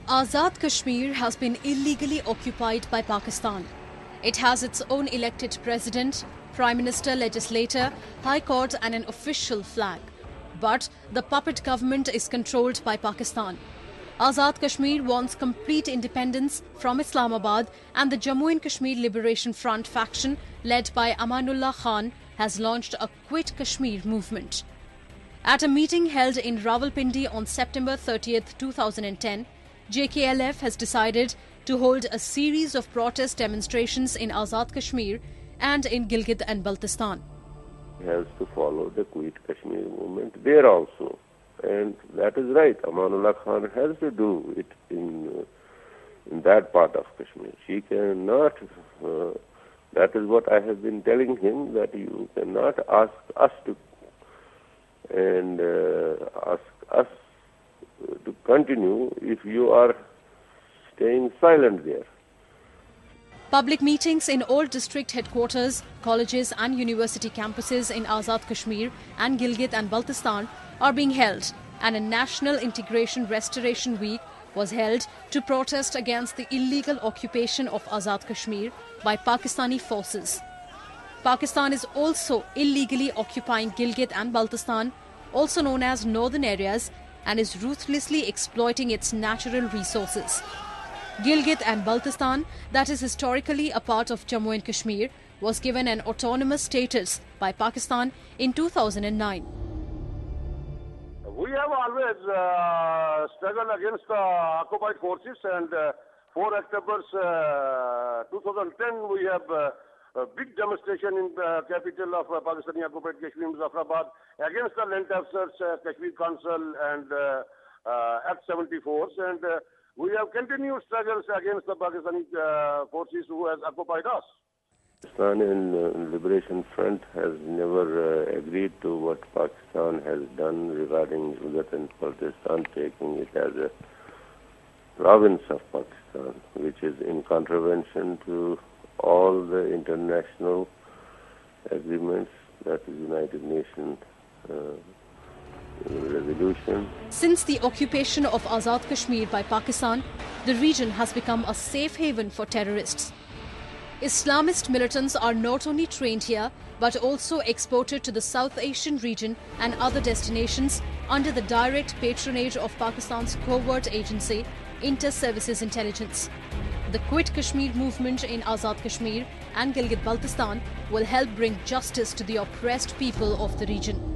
Azad Kashmir has been illegally occupied by Pakistan. It has its own elected president, prime minister, legislator, high court and an official flag. But the puppet government is controlled by Pakistan. Azad Kashmir wants complete independence from Islamabad, and the Jammu and Kashmir Liberation Front faction led by Amanullah Khan has launched a Quit Kashmir movement. At a meeting held in Rawalpindi on September 30th, 2010, JKLF has decided to hold a series of protest demonstrations in Azad Kashmir and in Gilgit and Baltistan. Has to follow the Quit Kashmir movement there also, and that is right. Amanullah Khan has to do it in that part of Kashmir. She cannot. That is what I have been telling him, that you cannot ask us to continue if you are staying silent there. Public meetings in all district headquarters, colleges and university campuses in Azad Kashmir and Gilgit and Baltistan are being held, and a National Integration Restoration Week was held to protest against the illegal occupation of Azad Kashmir by Pakistani forces. Pakistan is also illegally occupying Gilgit and Baltistan, also known as northern areas, and is ruthlessly exploiting its natural resources. Gilgit and Baltistan, that is historically a part of Jammu and Kashmir, was given an autonomous status by Pakistan in 2009. We have always struggled against the occupied forces, and 4 October 2010 we have a big demonstration in the capital of Pakistani occupied Kashmir, Muzaffarabad, against the land officers, Kashmir Council and F-74s, and we have continued struggles against the Pakistani forces who has occupied us. Pakistan and Liberation Front has never agreed to what Pakistan has done regarding Gilgit and Baltistan, taking it as a province of Pakistan, which is in contravention to all the international agreements, that is United Nations resolution. Since the occupation of Azad Kashmir by Pakistan, the region has become a safe haven for terrorists. Islamist militants are not only trained here, but also exported to the South Asian region and other destinations under the direct patronage of Pakistan's covert agency, Inter-Services Intelligence. The Quit Kashmir movement in Azad Kashmir and Gilgit-Baltistan will help bring justice to the oppressed people of the region.